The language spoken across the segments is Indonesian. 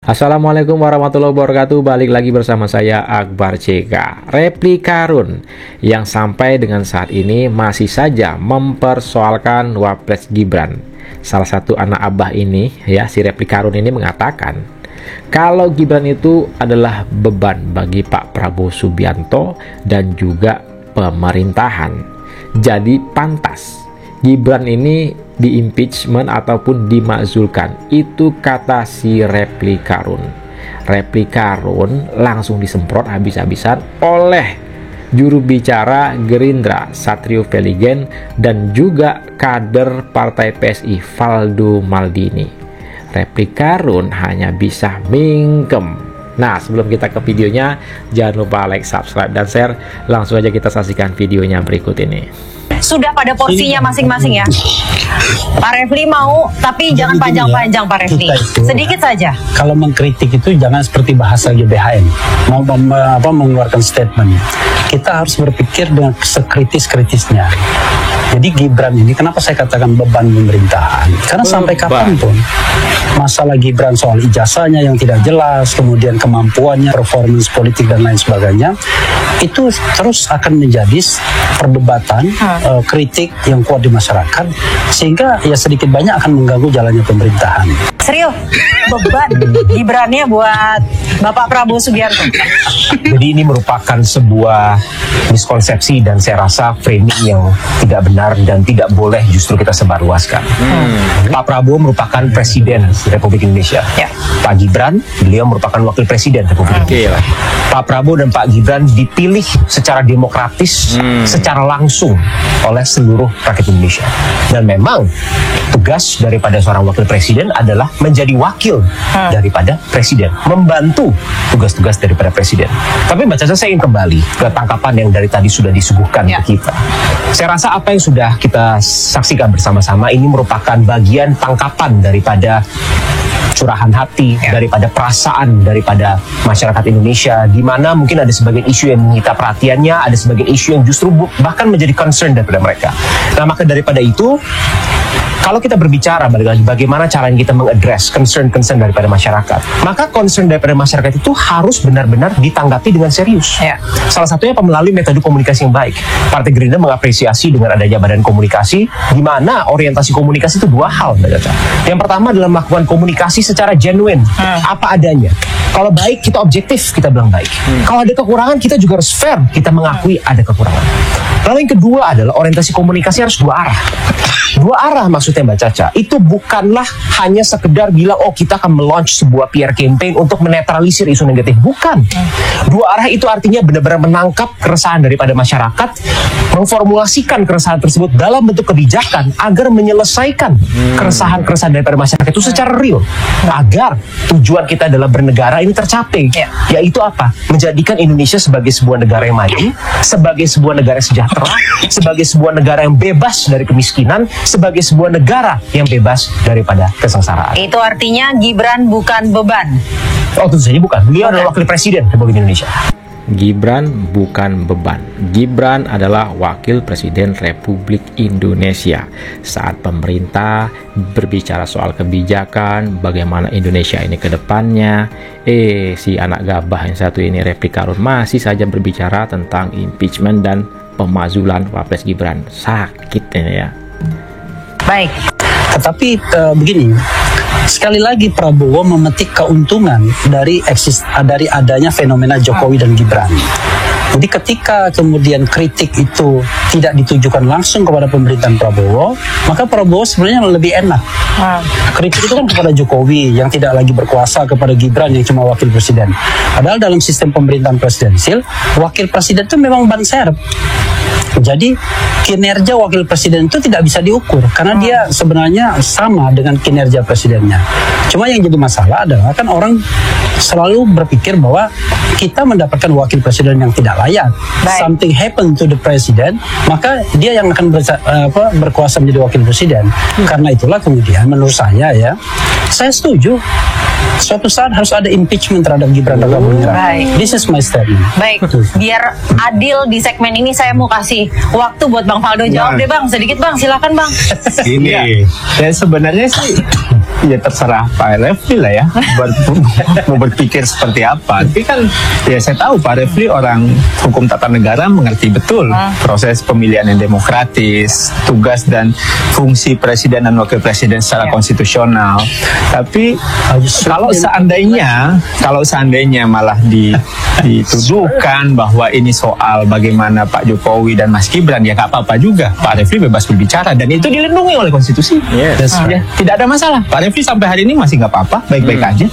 Assalamualaikum warahmatullahi wabarakatuh. Balik lagi bersama saya Akbar CK. Repli Karun yang sampai dengan saat ini masih saja mempersoalkan Wapres Gibran. Salah satu anak abah ini ya, si Repli Karun ini mengatakan kalau Gibran itu adalah beban bagi Pak Prabowo Subianto dan juga pemerintahan. Jadi pantas Gibran ini di impeachment ataupun dimakzulkan. Itu kata si Repli Karun. Repli Karun langsung disemprot habis-habisan oleh juru bicara Gerindra Satrio Veligen dan juga kader partai PSI Valdo Maldini. Repli Karun hanya bisa mingkem. Nah, sebelum kita ke videonya, jangan lupa like, subscribe, dan share. Langsung aja kita saksikan videonya berikut ini. Sudah pada porsinya masing-masing ya. Pak Refli mau, tapi jangan panjang-panjang Pak Refli. Sedikit saja. Kalau mengkritik itu jangan seperti bahasa GBHN, mengeluarkan statement. Kita harus berpikir dengan sekritis-kritisnya. Jadi Gibran ini, kenapa saya katakan beban pemerintahan? Karena sampai kapanpun masalah Gibran soal ijazahnya yang tidak jelas, kemudian kemampuannya, performance politik dan lain sebagainya, itu terus akan menjadi perdebatan, kritik yang kuat di masyarakat, sehingga ya sedikit banyak akan mengganggu jalannya pemerintahan. Serius, beban Gibrannya buat Bapak Prabowo Subianto. Jadi ini merupakan sebuah miskonsepsi dan saya rasa framing yang tidak benar dan tidak boleh justru kita sebarluaskan. Pak Prabowo merupakan Presiden Republik Indonesia. Ya. Pak Gibran, beliau merupakan Wakil Presiden Republik Indonesia. Pak Prabowo dan Pak Gibran dipilih secara demokratis, secara langsung oleh seluruh rakyat Indonesia. Dan memang tugas daripada seorang Wakil Presiden adalah menjadi wakil daripada Presiden, membantu tugas-tugas daripada Presiden. Tapi Mbak Caca, saya ingin kembali ke tangkapan yang dari tadi sudah disuguhkan ke kita. Saya rasa apa yang sudah kita saksikan bersama-sama ini merupakan bagian tangkapan daripada curahan hati, daripada perasaan daripada masyarakat Indonesia, di mana mungkin ada sebagian isu yang menyita perhatiannya, ada sebagian isu yang justru bahkan menjadi concern daripada mereka. Nah, maka daripada itu, kalau kita berbicara bagaimana caranya kita mengadres concern-concern daripada masyarakat, maka concern daripada masyarakat itu harus benar-benar ditanggapi dengan serius. Salah satunya melalui metode komunikasi yang baik. Partai Gerindra mengapresiasi dengan adanya badan komunikasi, di mana orientasi komunikasi itu dua hal, Mbak Caca. Yang pertama adalah melakukan komunikasi secara genuine, apa adanya. Kalau baik, kita objektif, kita bilang baik. Kalau ada kekurangan, kita juga harus fair, kita mengakui ada kekurangan. Lalu yang kedua adalah orientasi komunikasi harus dua arah. Dua arah maksudnya Mbak Caca, itu bukanlah hanya sekedar bilang, oh kita akan meluncur sebuah PR campaign untuk menetralisir isu negatif. Bukan. Dua arah itu artinya benar-benar menangkap keresahan daripada masyarakat, memformulasikan keresahan tersebut dalam bentuk kebijakan agar menyelesaikan keresahan-keresahan daripada masyarakat itu secara real. Agar tujuan kita dalam bernegara ini tercapai. Yaitu apa? Menjadikan Indonesia sebagai sebuah negara yang maju, sebagai sebuah negara yang sejahtera, sebagai sebuah negara yang bebas dari kemiskinan, sebagai sebuah negara yang bebas daripada kesengsaraan. Itu artinya Gibran bukan beban. Oh, tentu saja bukan. Beliau adalah Wakil Presiden Republik Indonesia. Gibran bukan beban. Gibran adalah Wakil Presiden Republik Indonesia. Saat pemerintah berbicara soal kebijakan, bagaimana Indonesia ini ke depannya, si anak gabah yang satu ini, Repli Karun, masih saja berbicara tentang impeachment dan pemakzulan Wapres Gibran. Sakit ini ya. Baik. Tetapi begini, sekali lagi Prabowo memetik keuntungan dari adanya fenomena Jokowi dan Gibran. Jadi ketika kemudian kritik itu tidak ditujukan langsung kepada pemerintahan Prabowo, maka Prabowo sebenarnya lebih enak. Kritik itu kan kepada Jokowi yang tidak lagi berkuasa, kepada Gibran yang cuma wakil presiden. Padahal dalam sistem pemerintahan presidensil, wakil presiden itu memang ban serep. Jadi kinerja wakil presiden itu tidak bisa diukur karena dia sebenarnya sama dengan kinerja presidennya. Cuma yang jadi masalah adalah kan orang selalu berpikir bahwa kita mendapatkan wakil presiden yang tidak layak. Something happen to the president, maka dia yang akan berkuasa menjadi wakil presiden. Karena itulah kemudian menurut saya setuju. Suatu saat harus ada impeachment terhadap Gibran Raka-Buming. This is my statement. Baik, biar adil di segmen ini saya mau kasih waktu buat Bang Valdo jawab deh Bang, sedikit Bang, silakan Bang. Ini, dan sebenarnya sih ya terserah Pak Refli lah ya mau berpikir seperti apa. Tapi kan ya saya tahu Pak Refli orang hukum tata negara, mengerti betul proses pemilihan yang demokratis, tugas dan fungsi presiden dan wakil presiden secara konstitusional. Tapi kalau seandainya malah dituduhkan bahwa ini soal bagaimana Pak Jokowi dan Mas Gibran, ya nggak apa-apa juga. Pak Refli bebas berbicara dan itu dilindungi oleh konstitusi. Ya, tidak ada masalah. Pak Refli sampai hari ini masih nggak apa-apa, baik-baik aja.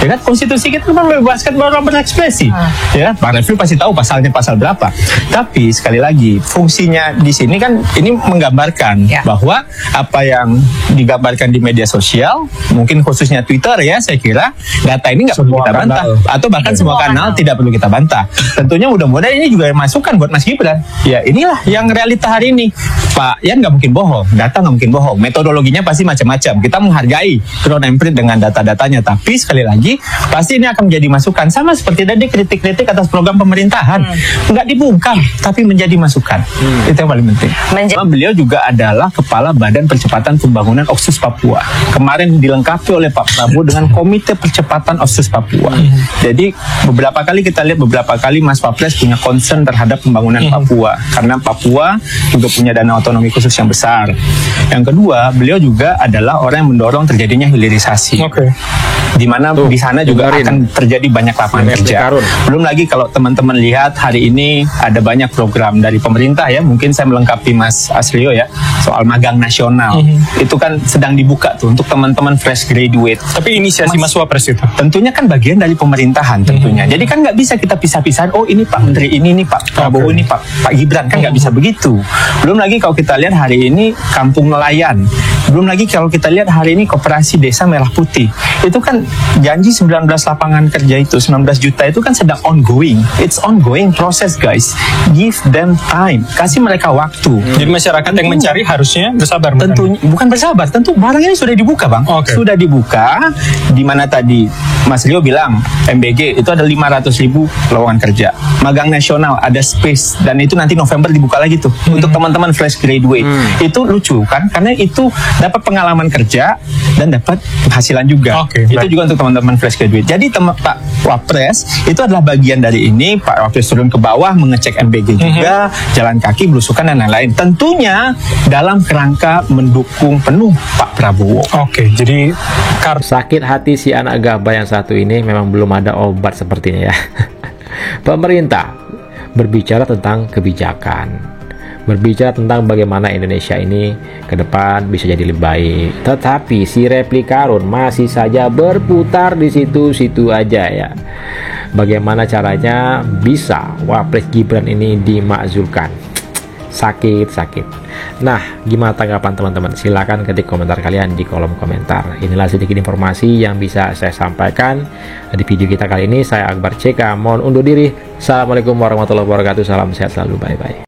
Ya kan, konstitusi kita membebaskan orang berekspresi. Ya, Pak Refli pasti tahu pasalnya pasal berapa. Tapi sekali lagi fungsinya di sini kan ini menggambarkan bahwa apa yang digambarkan di media sosial, mungkin khususnya Twitter ya, saya kira data ini nggak perlu kita bantah, atau bahkan semua kanal tidak perlu kita bantah. Tentunya mudah-mudahan ini juga masukan buat Mas Gibran. Ya inilah yang realita hari ini. Pak Yan nggak mungkin bohong, data nggak mungkin bohong, metodologinya pasti macam-macam. Kita menghargai Crown and Print dengan data-datanya, tapi sekali lagi pasti ini akan menjadi masukan. Sama seperti tadi kritik-kritik atas program pemerintahan, nggak dibungkam, tapi menjadi masukan. Itu yang paling penting. Beliau juga adalah Kepala Badan Percepatan Pembangunan Otsus Papua. Kemarin dilengkapi oleh Pak Prabowo dengan Komite Percepatan Otsus Papua. Jadi beberapa kali kita lihat, beberapa kali Mas Wapres punya concern terhadap pembangunan Papua, karena Papua juga punya dana otonomi khusus yang besar. Yang kedua, beliau juga adalah orang yang mendorong terjadinya hilirisasi. Di mana di sana juga akan terjadi banyak lapangan kerja. Belum lagi kalau teman-teman lihat hari ini ada banyak program dari pemerintah ya, mungkin saya melengkapi Mas Asrio ya, soal magang nasional. Itu kan sedang dibuka tuh untuk teman-teman fresh graduate. Tapi inisiasi Mas Wapres itu tentunya kan bagian dari pemerintahan tentunya. Jadi kan nggak bisa kita pisah-pisahan, oh ini Pak Menteri ini Pak Prabowo ini Pak Gibran, kan nggak bisa begitu. Belum lagi kalau kita lihat hari ini Kampung Nelayan. Belum lagi kalau kita lihat hari ini Koperasi Desa Merah Putih. Itu kan janji 19 lapangan kerja itu, 19 juta itu kan sedang ongoing. It's ongoing process guys. Give them time. Kasih mereka waktu. Jadi masyarakat yang mencari harusnya bersabar. Tentu bukan bersabar, tentu barang ini sudah dibuka Bang. Sudah dibuka, di mana tadi Mas Rio bilang MBG itu ada 500.000 lowongan kerja. Magang nasional ada space, dan itu nanti November dibuka lagi tuh untuk teman-teman fresh graduate. Itu lucu kan, karena itu dapat pengalaman kerja dan dapat penghasilan juga. Itu juga untuk teman-teman fresh graduate. Jadi Pak Wapres itu adalah bagian dari ini. Pak Wapres turun ke bawah mengecek MBG juga, jalan kaki, belusukan dan lain-lain. Tentunya dalam kerangka mendukung penuh Pak Prabowo. Jadi sakit hati si anak gabah yang satu ini memang belum ada obat sepertinya ya. Pemerintah berbicara tentang kebijakan, berbicara tentang bagaimana Indonesia ini ke depan bisa jadi lebih baik. Tetapi si Refli Harun masih saja berputar di situ-situ aja ya. Bagaimana caranya bisa Wapres Gibran ini dimakzulkan? Sakit. Nah, gimana tanggapan teman-teman? Silahkan ketik komentar kalian di kolom komentar. Inilah sedikit informasi yang bisa saya sampaikan di video kita kali ini. Saya Akbar CK, mohon undur diri. Assalamualaikum warahmatullahi wabarakatuh. Salam sehat selalu, bye-bye.